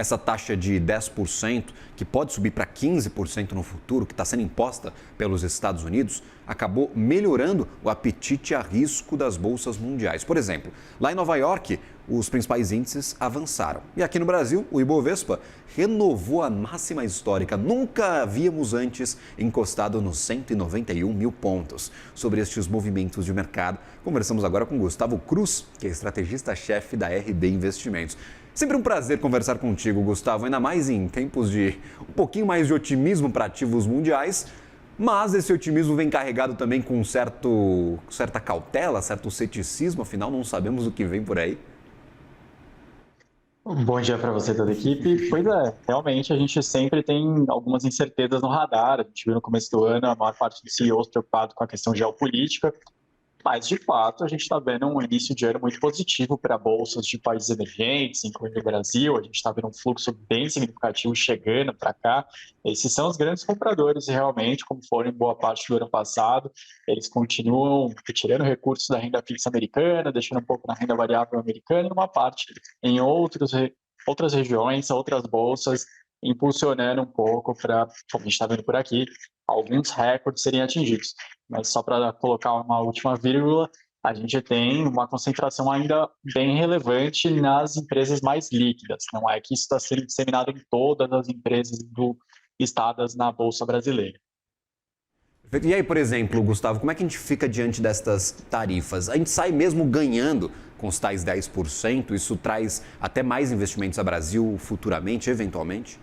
essa taxa de 10%, que pode subir para 15% no futuro, que está sendo imposta pelos Estados Unidos, acabou melhorando o apetite a risco das bolsas mundiais. Por exemplo, lá em Nova York, os principais índices avançaram. E aqui no Brasil, o Ibovespa renovou a máxima histórica. Nunca havíamos antes encostado nos 191 mil pontos. Sobre estes movimentos de mercado, conversamos agora com Gustavo Cruz, que é estrategista-chefe da RB Investimentos. Sempre um prazer conversar contigo, Gustavo, ainda mais em tempos de um pouquinho mais de otimismo para ativos mundiais, mas esse otimismo vem carregado também com certa cautela, certo ceticismo, afinal não sabemos o que vem por aí. Bom dia para você e toda a equipe. Pois é, realmente a gente sempre tem algumas incertezas no radar. A gente viu no começo do ano a maior parte dos CEOs preocupado com a questão geopolítica, mas de fato a gente está vendo um início de ano muito positivo para bolsas de países emergentes, incluindo o Brasil. A gente está vendo um fluxo bem significativo chegando para cá. Esses são os grandes compradores realmente, como foram em boa parte do ano passado. Eles continuam retirando recursos da renda fixa americana, deixando um pouco na renda variável americana e uma parte em outras regiões, outras bolsas, impulsionando um pouco para, como a gente está vendo por aqui, alguns recordes serem atingidos. Mas só para colocar uma última vírgula, a gente tem uma concentração ainda bem relevante nas empresas mais líquidas. Não é que isso está sendo disseminado em todas as empresas listadas na Bolsa Brasileira. E aí, por exemplo, Gustavo, como é que a gente fica diante destas tarifas? A gente sai mesmo ganhando com os tais 10%? Isso traz até mais investimentos a Brasil futuramente, eventualmente?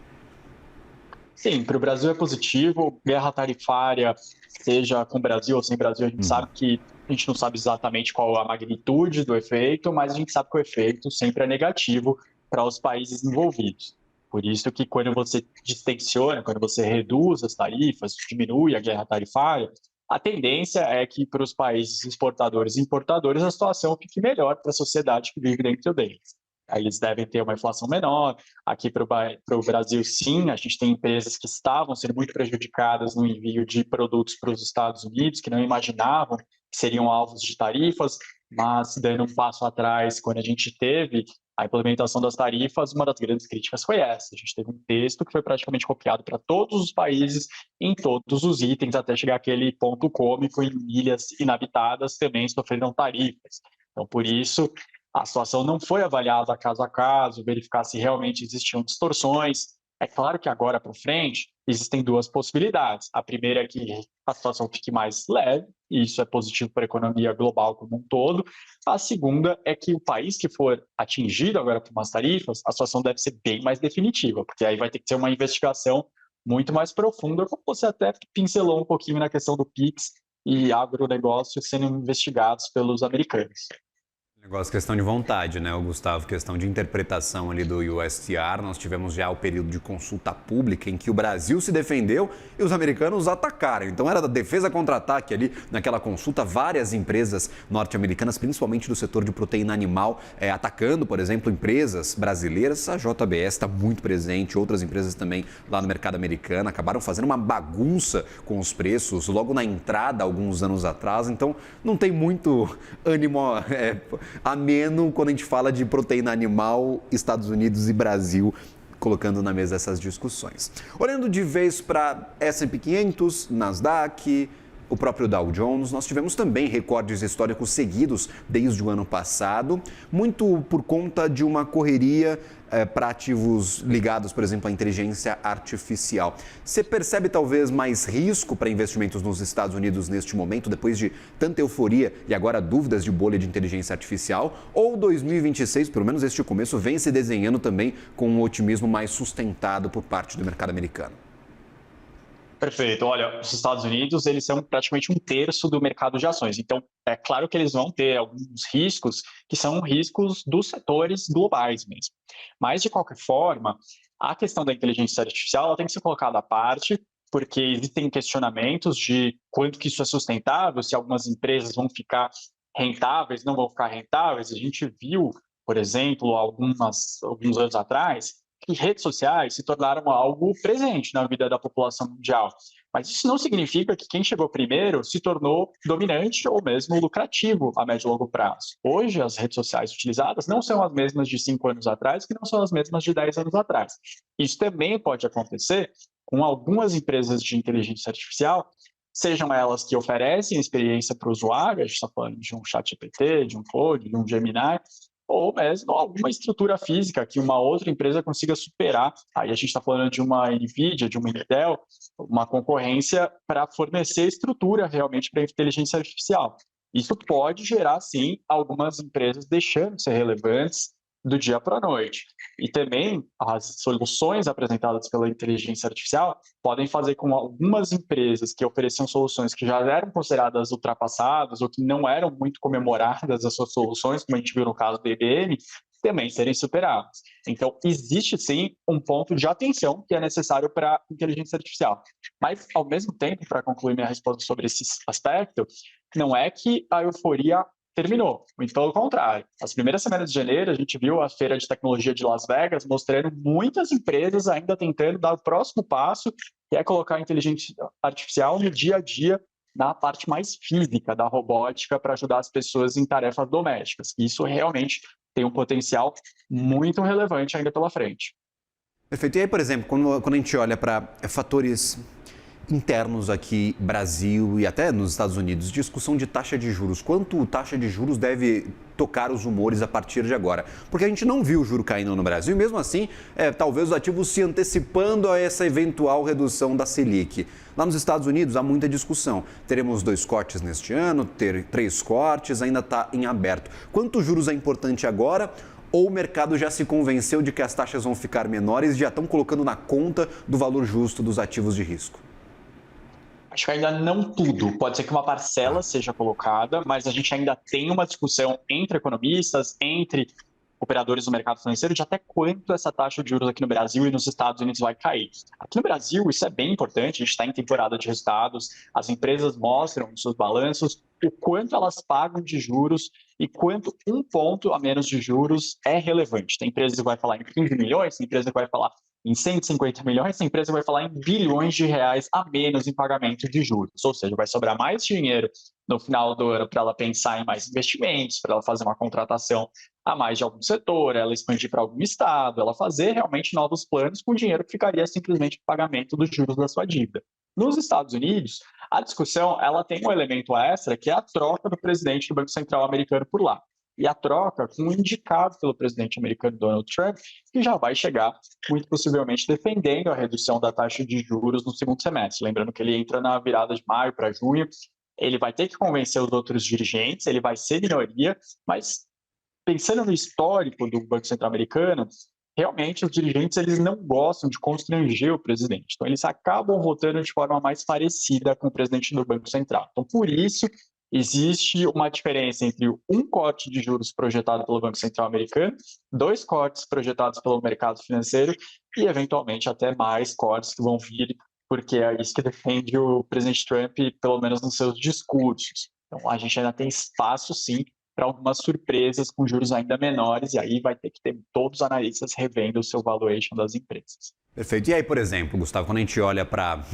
Sim, para o Brasil é positivo. Guerra tarifária, seja com o Brasil ou sem Brasil, a gente sabe que a gente não sabe exatamente qual a magnitude do efeito, mas a gente sabe que o efeito sempre é negativo para os países envolvidos. Por isso que quando você distensiona, quando você reduz as tarifas, diminui a guerra tarifária, a tendência é que para os países exportadores e importadores a situação fique melhor para a sociedade que vive dentro deles. Aí eles devem ter uma inflação menor. Aqui para o Brasil, sim, a gente tem empresas que estavam sendo muito prejudicadas no envio de produtos para os Estados Unidos, que não imaginavam que seriam alvos de tarifas, mas dando um passo atrás, quando a gente teve a implementação das tarifas, uma das grandes críticas foi essa. A gente teve um texto que foi praticamente copiado para todos os países, em todos os itens, até chegar aquele ponto cômico em ilhas inabitadas também sofreram tarifas. Então, por isso, a situação não foi avaliada caso a caso, verificar se realmente existiam distorções. É claro que agora para frente existem duas possibilidades. A primeira é que a situação fique mais leve, e isso é positivo para a economia global como um todo. A segunda é que o país que for atingido agora por umas tarifas, a situação deve ser bem mais definitiva, porque aí vai ter que ter uma investigação muito mais profunda, como você até pincelou um pouquinho na questão do PIX e agronegócio sendo investigados pelos americanos. Negócio, questão de vontade, né, Gustavo? Questão de interpretação ali do USTR. Nós tivemos já o período de consulta pública em que o Brasil se defendeu e os americanos atacaram. Então era da defesa contra ataque ali naquela consulta. Várias empresas norte-americanas, principalmente do setor de proteína animal, atacando, por exemplo, empresas brasileiras. A JBS está muito presente, outras empresas também lá no mercado americano. Acabaram fazendo uma bagunça com os preços logo na entrada, alguns anos atrás. Então não tem muito ânimo ameno quando a gente fala de proteína animal, Estados Unidos e Brasil, colocando na mesa essas discussões. Olhando de vez para S&P 500, Nasdaq, o próprio Dow Jones, nós tivemos também recordes históricos seguidos desde o ano passado, muito por conta de uma correria para ativos ligados, por exemplo, à inteligência artificial. Você percebe talvez mais risco para investimentos nos Estados Unidos neste momento, depois de tanta euforia e agora dúvidas de bolha de inteligência artificial? Ou 2026, pelo menos este começo, vem se desenhando também com um otimismo mais sustentado por parte do mercado americano? Perfeito. Olha, os Estados Unidos, eles são praticamente um terço do mercado de ações. Então, é claro que eles vão ter alguns riscos que são riscos dos setores globais mesmo. Mas, de qualquer forma, a questão da inteligência artificial ela tem que ser colocada à parte, porque existem questionamentos de quanto que isso é sustentável, se algumas empresas vão ficar rentáveis, não vão ficar rentáveis. A gente viu, por exemplo, alguns anos atrás, que redes sociais se tornaram algo presente na vida da população mundial. Mas isso não significa que quem chegou primeiro se tornou dominante ou mesmo lucrativo a médio e longo prazo. Hoje, as redes sociais utilizadas não são as mesmas de 5 anos atrás, que não são as mesmas de 10 anos atrás. Isso também pode acontecer com algumas empresas de inteligência artificial, sejam elas que oferecem experiência para o usuário, a gente está falando de um ChatGPT, de um Claude, de um Gemini, ou mesmo alguma estrutura física que uma outra empresa consiga superar. Aí a gente está falando de uma NVIDIA, de uma Intel, uma concorrência para fornecer estrutura realmente para a inteligência artificial. Isso pode gerar, sim, algumas empresas deixando de ser relevantes do dia para a noite. E também as soluções apresentadas pela inteligência artificial podem fazer com algumas empresas que ofereciam soluções que já eram consideradas ultrapassadas ou que não eram muito comemoradas as suas soluções, como a gente viu no caso do IBM, também serem superadas. Então, existe sim um ponto de atenção que é necessário para a inteligência artificial. Mas, ao mesmo tempo, para concluir minha resposta sobre esse aspecto, não é que a euforia terminou, muito pelo contrário. As primeiras semanas de janeiro, a gente viu a feira de tecnologia de Las Vegas mostrando muitas empresas ainda tentando dar o próximo passo, que é colocar a inteligência artificial no dia a dia, na parte mais física da robótica, para ajudar as pessoas em tarefas domésticas. Isso realmente tem um potencial muito relevante ainda pela frente. Perfeito. E aí, por exemplo, quando a gente olha para fatores internos aqui, Brasil e até nos Estados Unidos, discussão de taxa de juros. Quanto taxa de juros deve tocar os humores a partir de agora? Porque a gente não viu o juro caindo no Brasil e mesmo assim, talvez os ativos se antecipando a essa eventual redução da Selic. Lá nos Estados Unidos há muita discussão. Teremos 2 cortes neste ano, 3 cortes, ainda está em aberto. Quanto juros é importante agora? Ou o mercado já se convenceu de que as taxas vão ficar menores e já estão colocando na conta do valor justo dos ativos de risco? Acho que ainda não tudo. Pode ser que uma parcela seja colocada, mas a gente ainda tem uma discussão entre economistas, entre operadores do mercado financeiro, de até quanto essa taxa de juros aqui no Brasil e nos Estados Unidos vai cair. Aqui no Brasil, isso é bem importante, a gente está em temporada de resultados, as empresas mostram nos seus balanços o quanto elas pagam de juros e quanto um ponto a menos de juros é relevante. Tem empresa que vai falar em 15 milhões, tem empresa que vai falar em 150 milhões, a empresa vai falar em bilhões de reais a menos em pagamento de juros. Ou seja, vai sobrar mais dinheiro no final do ano para ela pensar em mais investimentos, para ela fazer uma contratação a mais de algum setor, ela expandir para algum estado, ela fazer realmente novos planos com dinheiro que ficaria simplesmente no pagamento dos juros da sua dívida. Nos Estados Unidos, a discussão ela tem um elemento extra, que é a troca do presidente do Banco Central americano por lá. E a troca com o indicado pelo presidente americano Donald Trump, que já vai chegar, muito possivelmente, defendendo a redução da taxa de juros no segundo semestre. Lembrando que ele entra na virada de maio para junho, ele vai ter que convencer os outros dirigentes, ele vai ser minoria, mas pensando no histórico do Banco Central americano, realmente os dirigentes eles não gostam de constranger o presidente. Então, eles acabam votando de forma mais parecida com o presidente do Banco Central. Então, por isso, existe uma diferença entre um corte de juros projetado pelo Banco Central americano, 2 cortes projetados pelo mercado financeiro e, eventualmente, até mais cortes que vão vir, porque é isso que defende o presidente Trump, pelo menos nos seus discursos. Então, a gente ainda tem espaço, sim, para algumas surpresas com juros ainda menores, e aí vai ter que ter todos os analistas revendo o seu valuation das empresas. Perfeito. E aí, por exemplo, Gustavo, quando a gente olha para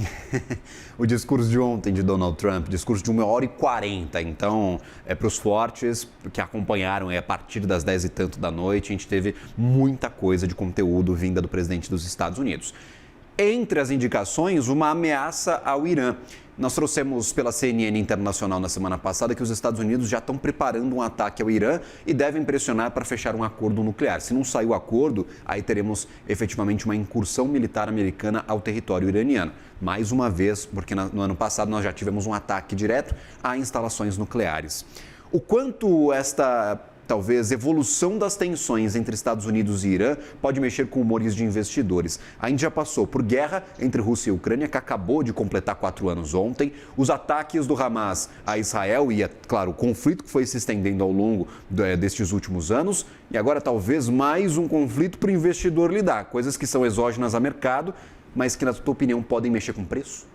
o discurso de ontem de Donald Trump, discurso de 1h40, então, para os fortes que acompanharam a partir das 10 e tanto da noite, a gente teve muita coisa de conteúdo vinda do presidente dos Estados Unidos. Entre as indicações, uma ameaça ao Irã. Nós trouxemos pela CNN Internacional na semana passada que os Estados Unidos já estão preparando um ataque ao Irã e devem pressionar para fechar um acordo nuclear. Se não sair o acordo, aí teremos efetivamente uma incursão militar americana ao território iraniano. Mais uma vez, porque no ano passado nós já tivemos um ataque direto a instalações nucleares. O quanto esta talvez evolução das tensões entre Estados Unidos e Irã pode mexer com humores de investidores. A gente já passou por guerra entre Rússia e Ucrânia, que acabou de completar 4 anos ontem, os ataques do Hamas a Israel e, claro, o conflito que foi se estendendo ao longo destes últimos anos, e agora talvez mais um conflito para o investidor lidar, coisas que são exógenas a mercado, mas que, na tua opinião, podem mexer com preço?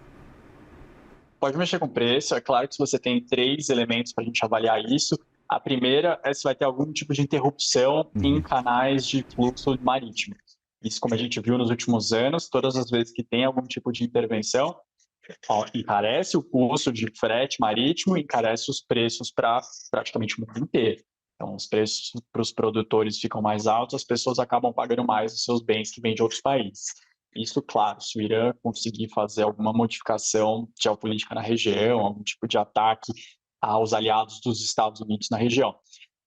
Pode mexer com preço, é claro que se você tem 3 elementos para a gente avaliar isso. A primeira é se vai ter algum tipo de interrupção em canais de fluxo marítimo. Isso, como a gente viu nos últimos anos, todas as vezes que tem algum tipo de intervenção, Ó, encarece o custo de frete marítimo, encarece os preços para praticamente o mundo inteiro. Então, os preços para os produtores ficam mais altos, as pessoas acabam pagando mais os seus bens que vêm de outros países. Isso, claro, se o Irã conseguir fazer alguma modificação geopolítica na região, algum tipo de ataque aos aliados dos Estados Unidos na região.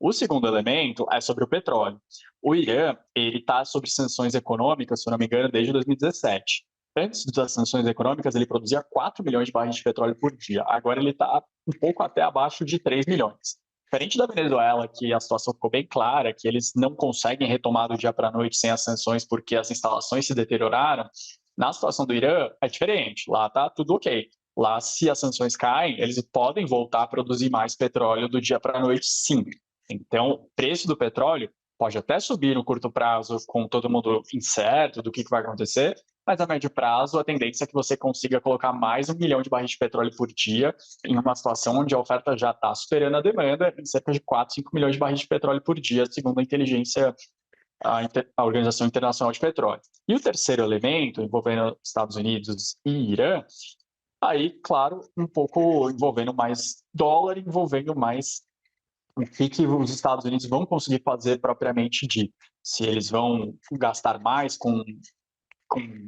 O segundo elemento é sobre o petróleo. O Irã, ele está sob sanções econômicas, se eu não me engano, desde 2017. Antes das sanções econômicas, ele produzia 4 milhões de barris de petróleo por dia. Agora ele está um pouco até abaixo de 3 milhões. Diferente da Venezuela, que a situação ficou bem clara, que eles não conseguem retomar do dia para a noite sem as sanções porque as instalações se deterioraram, na situação do Irã é diferente. Lá está tudo ok. Lá, se as sanções caem, eles podem voltar a produzir mais petróleo do dia para a noite, sim. Então, o preço do petróleo pode até subir no curto prazo, com todo mundo incerto do que vai acontecer, mas a médio prazo a tendência é que você consiga colocar mais 1 milhão de barris de petróleo por dia em uma situação onde a oferta já está superando a demanda em cerca de 4, 5 milhões de barris de petróleo por dia, segundo a inteligência, a Organização Internacional de Petróleo. E o terceiro elemento, envolvendo Estados Unidos e Irã, aí, claro, um pouco envolvendo mais dólar, envolvendo mais o que os Estados Unidos vão conseguir fazer propriamente dito. Se eles vão gastar mais com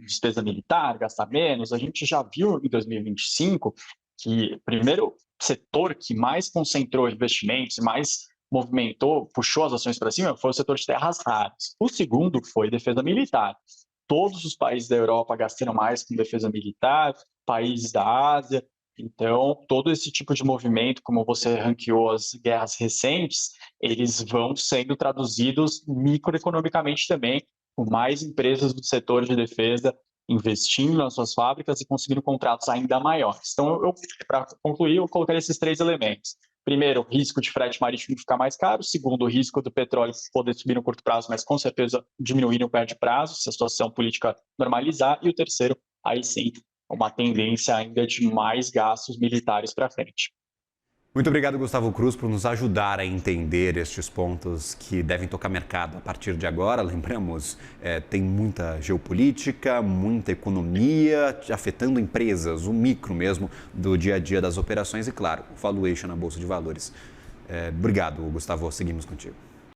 despesa militar, gastar menos. A gente já viu em 2025 que o primeiro setor que mais concentrou investimentos, mais movimentou, puxou as ações para cima, foi o setor de terras raras. O segundo foi defesa militar. Todos os países da Europa gastando mais com defesa militar, países da Ásia. Então, todo esse tipo de movimento, como você ranqueou as guerras recentes, eles vão sendo traduzidos microeconomicamente também, com mais empresas do setor de defesa investindo nas suas fábricas e conseguindo contratos ainda maiores. Então, para concluir, eu colocaria esses três elementos. Primeiro, o risco de frete marítimo ficar mais caro. Segundo, o risco do petróleo poder subir no curto prazo, mas com certeza diminuir no médio prazo, se a situação política normalizar. E o terceiro, aí sim, uma tendência ainda de mais gastos militares para frente. Muito obrigado, Gustavo Cruz, por nos ajudar a entender estes pontos que devem tocar mercado a partir de agora. Lembramos, tem muita geopolítica, muita economia afetando empresas, o micro mesmo do dia a dia das operações e, claro, o valuation na Bolsa de Valores. Obrigado, Gustavo. Seguimos contigo.